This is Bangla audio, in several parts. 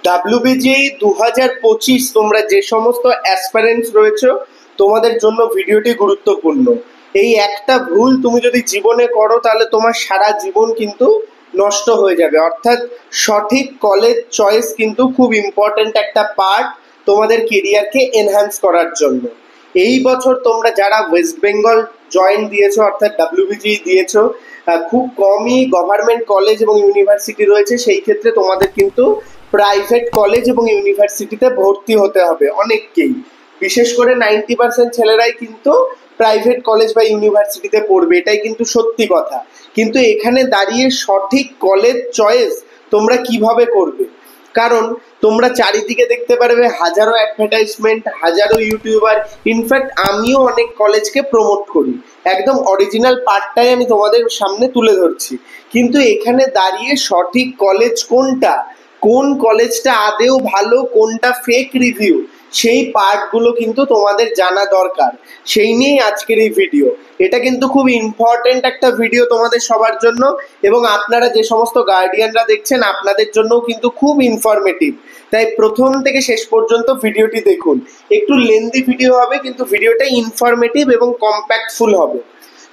ডাব্লিউবিজিএই 2025 তোমরা যে সমস্ত অ্যাসপারেন্টস রয়েছে তোমাদের জন্য ভিডিওটি গুরুত্বপূর্ণ। এই একটা ভুল তুমি যদি জীবনে করো তাহলে তোমার সারা জীবন কিন্তু নষ্ট হয়ে যাবে। অর্থাৎ সঠিক কলেজ চয়েস কিন্তু খুব ইম্পর্ট্যান্ট একটা পার্ট তোমাদের কেরিয়ারকে এনহ্যান্স করার জন্য। এই বছর তোমরা যারা ওয়েস্ট বেঙ্গল জয়েন দিয়েছো অর্থাৎ ডাব্লিউবিজিএই দিয়েছো, খুব কমই গভর্নমেন্ট কলেজ এবং ইউনিভার্সিটি রয়েছে, সেই ক্ষেত্রে তোমাদের কিন্তু প্রাইভেট কলেজ এবং ইউনিভার্সিটিতে ভর্তি হতে হবে অনেককেই। বিশেষ করে 90% ছেলেরাই কিন্তু প্রাইভেট কলেজ বা ইউনিভার্সিটিতে পড়বে, এটাই কিন্তু সত্যি কথা। কিন্তু এখানে দাঁড়িয়ে সঠিক কলেজ চয়েস তোমরা কিভাবে করবে? কারণ তোমরা চারিদিকে দেখতে পারবে হাজারো অ্যাডভার্টাইজমেন্ট, হাজারো ইউটিউবার, ইনফ্যাক্ট আমিও অনেক কলেজকে প্রমোট করি, একদম অরিজিনাল পার্টটাই আমি তোমাদের সামনে তুলে ধরছি। কিন্তু এখানে দাঁড়িয়ে সঠিক কলেজ কোনটা, কোন কলেজটা আদেও ভালো, কোনটা ফেক রিভিউ, সেই পার্টগুলো কিন্তু তোমাদের জানা দরকার। সেই নিয়েই আজকের এই ভিডিও। এটা কিন্তু খুব ইম্পর্টেন্ট একটা ভিডিও তোমাদের সবার জন্য, এবং আপনারা যে সমস্ত গার্ডিয়ানরা দেখছেন আপনাদের জন্যও কিন্তু খুব ইনফরমেটিভ। তাই প্রথম থেকে শেষ পর্যন্ত ভিডিওটি দেখুন। একটু লেন্দি ভিডিও হবে কিন্তু ভিডিওটা ইনফরমেটিভ এবং কম্প্যাক্টফুল হবে।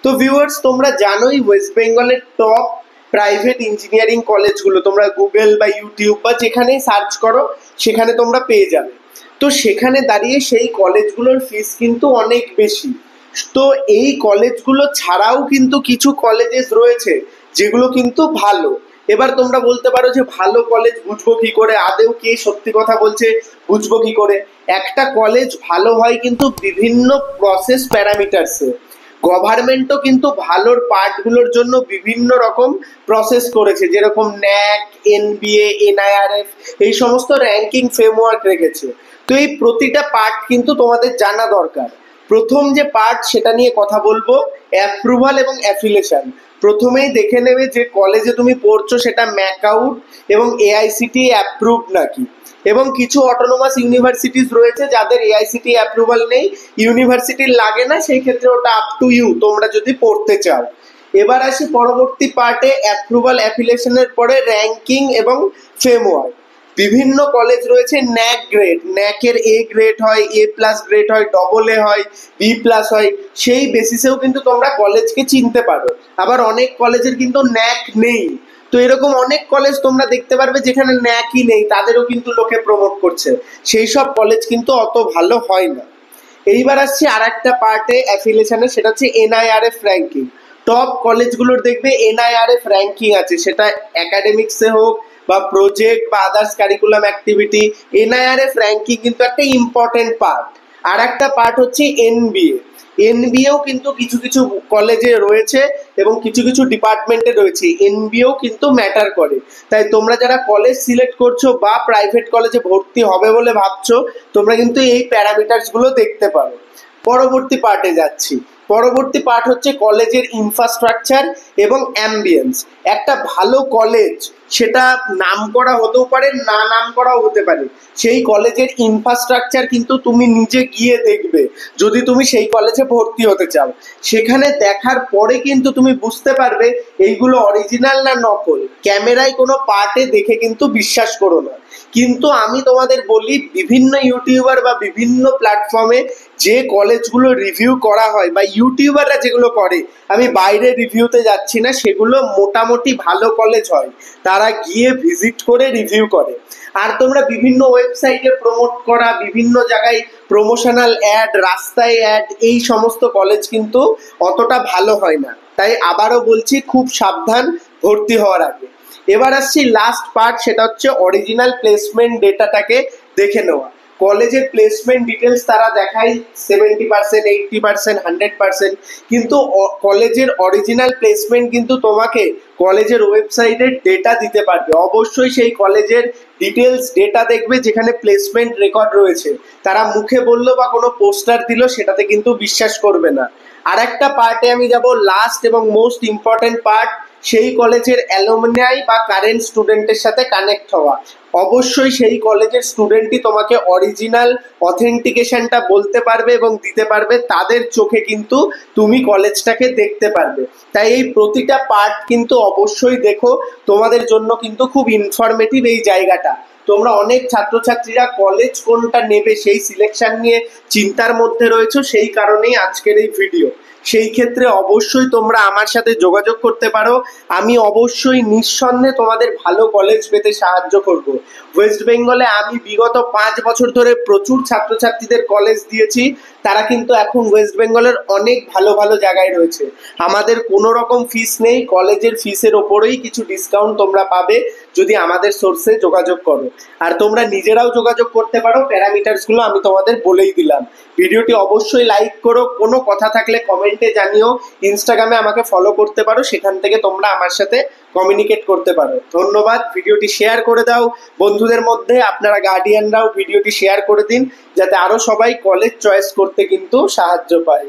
তো ভিউয়ার্স, তোমরা জানোই ওয়েস্ট বেঙ্গলের টপ প্রাইভেট ইঞ্জিনিয়ারিং কলেজগুলো তোমরা গুগল বা ইউটিউব বা যেখানেই সার্চ করো সেখানে তোমরা পেয়ে যাবে। তো সেখানে দাঁড়িয়ে সেই কলেজগুলোর ফিস কিন্তু অনেক বেশি। তো এই কলেজগুলো ছাড়াও কিন্তু কিছু কলেজেস রয়েছে যেগুলো কিন্তু ভালো। এবার তোমরা বলতে পারো যে ভালো কলেজ বুঝবো কি করে, আদেও কে সত্যি কথা বলছে বুঝবো কি করে? একটা কলেজ ভালো হয় কিন্তু বিভিন্ন প্রসেস প্যারামিটারসে। গভর্নমেন্টও কিন্তু ভালোর পার্টগুলোর জন্য বিভিন্ন রকম প্রসেস করেছে, যেরকম ন্যাক, এনবিএ, এনআইআরএফ, এই সমস্ত র্যাঙ্কিং ফ্রেমওয়ার্ক রেখেছে। তো এই প্রতিটা পার্ট কিন্তু তোমাদের জানা দরকার। প্রথম যে পার্ট সেটা নিয়ে কথা বলবো, অ্যাপ্রুভাল এবং অ্যাফিলিয়েশন। প্রথমেই দেখে নেবে যে কলেজে তুমি পড়ছো সেটা ম্যাকআউট এবং এআইসিটিই অ্যাপ্রুভ নাকি। এবং কিছু অটোনোমাস ইউনিভার্সিটিস রয়েছে যাদের এআইসিটি অ্যাপ্রুভাল নেই, ইউনিভার্সিটির লাগে না, সেই ক্ষেত্রে ওটা আপ টু ইউ তোমরা যদি পড়তে চাও। এবার আসি পরবর্তী পার্টে, অ্যাপ্রুভাল অ্যাফিলিয়েশনের পরে র্যাঙ্কিং এবং ফ্রেমওয়ার্ক। বিভিন্ন কলেজ রয়েছে ন্যাক গ্রেড, ন্যাকের এ গ্রেড হয়, এ প্লাস গ্রেড হয়, ডবল এ হয়, বি প্লাস হয়, সেই বেসিসেও কিন্তু তোমরা কলেজকে চিনতে পারো। আবার অনেক কলেজের কিন্তু ন্যাক নেই। তো এরকম অনেক কলেজ তোমরা দেখতে পারবে যেখানে ন্যাকই নেই, তাদেরও কিন্তু লোকে প্রমোট করছে, সেই সব কলেজ কিন্তু অত ভালো হয় না। এইবার আসছি আর একটা পার্টে অ্যাফিলিয়েশনের, সেটা হচ্ছে এনআইআরএফ র্যাঙ্কিং। টপ কলেজগুলোর দেখবে এনআইআরএফ র্যাঙ্কিং আছে, সেটা একাডেমিক্সে হোক বা প্রজেক্ট বা others curriculum activity, NIRF ranking কিন্তু একটা ইম্পর্টেন্ট পার্ট। আর একটা পার্ট হচ্ছে এনবিএ। এনবিএও কিন্তু কিছু কিছু কলেজে রয়েছে এবং কিছু কিছু ডিপার্টমেন্টে রয়েছে, এনবিএও কিন্তু ম্যাটার করে। তাই তোমরা যারা কলেজ সিলেক্ট করছো বা প্রাইভেট কলেজে ভর্তি হবে বলে ভাবছো, তোমরা কিন্তু এই প্যারামিটার্সগুলো দেখতে পারো। পরবর্তী পার্টে যাচ্ছি। পরবর্তী পার্ট হচ্ছে কলেজের ইনফ্রাস্ট্রাকচার এবং অ্যাম্বিয়েন্স। একটা ভালো কলেজ সেটা নাম করা হতেও পারে, না নাম করাও হতে পারে, সেই কলেজের ইনফ্রাস্ট্রাকচার কিন্তু তুমি নিজে গিয়ে দেখবে যদি তুমি সেই কলেজে ভর্তি হতে চাও। সেখানে দেখার পরে কিন্তু তুমি বুঝতে পারবে এইগুলো অরিজিনাল না নকল। ক্যামেরায় কোনো পার্টে দেখে কিন্তু বিশ্বাস করো না। কিন্তু আমি তোমাদের বলি, বিভিন্ন ইউটিউবার বা বিভিন্ন প্ল্যাটফর্মে যে কলেজগুলো রিভিউ করা হয় বা ইউটিউবাররা যেগুলো করে, আমি বাইরে রিভিউতে যাচ্ছি না, সেগুলো মোটামুটি ভালো কলেজ হয়, তারা গিয়ে ভিজিট করে রিভিউ করে। আর তোমরা বিভিন্ন ওয়েবসাইটে প্রমোট করা, বিভিন্ন জায়গায় প্রমোশনাল অ্যাড, রাস্তায় অ্যাড, এই সমস্ত কলেজ কিন্তু অতটা ভালো হয় না। তাই আবারও বলছি, খুব সাবধান ভর্তি হওয়ার আগে। এবার আসছি লাস্ট পার্ট, সেটা হচ্ছে অরিজিনাল প্লেসমেন্ট ডেটাটাকে দেখে নেওয়া। কলেজের প্লেসমেন্ট ডিটেলস তারা দেখায় 70%, 80%, 100%, কিন্তু কলেজের অরিজিনাল প্লেসমেন্ট কিন্তু তোমাকে কলেজের ওয়েবসাইটের ডেটা দিতে পারবে। অবশ্যই সেই কলেজের ডিটেলস ডেটা দেখবে যেখানে প্লেসমেন্ট রেকর্ড রয়েছে। তারা মুখে বললো বা কোনো পোস্টার দিল সেটাতে কিন্তু বিশ্বাস করবে না। আর একটা পার্টে আমি যাব, লাস্ট এবং মোস্ট ইম্পর্টেন্ট পার্ট, সেই কলেজের অ্যালুমনাই বা কারেন্ট স্টুডেন্টের সাথে কানেক্ট হওয়া। অবশ্যই সেই কলেজের স্টুডেন্টই তোমাকে অরিজিনাল অথেন্টিকেশনটা বলতে পারবে এবং দিতে পারবে, তাদের চোখে কিন্তু তুমি কলেজটাকে দেখতে পারবে। তাই এই প্রতিটা পার্ট কিন্তু অবশ্যই দেখো, তোমাদের জন্য কিন্তু খুব ইনফরমেটিভ এই জায়গাটা। তোমরা অনেক ছাত্রছাত্রীরা কলেজ কোনটা নেবে সেই সিলেকশন নিয়ে চিন্তার মধ্যে রয়েছো, সেই কারণেই আজকের এই ভিডিও। সেই ক্ষেত্রে অবশ্যই তোমরা আমার সাথে যোগাযোগ করতে পারো। আমি অবশ্যই নিঃসন্দেহে তোমাদের ভালো কলেজ পেতে সাহায্য করব। ওয়েস্ট বেঙ্গলে আমি বিগত 5 বছর ধরে প্রচুর ছাত্রছাত্রীদের কলেজ দিয়েছি, তারা কিন্তু এখন ওয়েস্ট বেঙ্গলের অনেক ভালো ভালো জায়গায় রয়েছে। আমাদের কোনো রকম ফিস নেই, কলেজের ফিসের ওপরেই কিছু ডিসকাউন্ট তোমরা পাবে যদি আমাদের সোর্সে যোগাযোগ করো। আর তোমরা নিজেরাও যোগাযোগ করতে পারো, প্যারামিটারসগুলো আমি তোমাদের বলেই দিলাম। ভিডিওটি অবশ্যই লাইক করো, কোনো কথা থাকলে কমেন্টে জানিও। ইনস্টাগ্রামে আমাকে ফলো করতে পারো, সেখান থেকে তোমরা আমার সাথে কমিউনিকেট করতে পারো। ধন্যবাদ। ভিডিওটি শেয়ার করে দাও বন্ধুদের মধ্যে, আপনারা গার্ডিয়ানরাও ভিডিওটি শেয়ার করে দিন, যাতে আরো সবাই কলেজ চয়েস করতে কিন্তু সাহায্য পায়।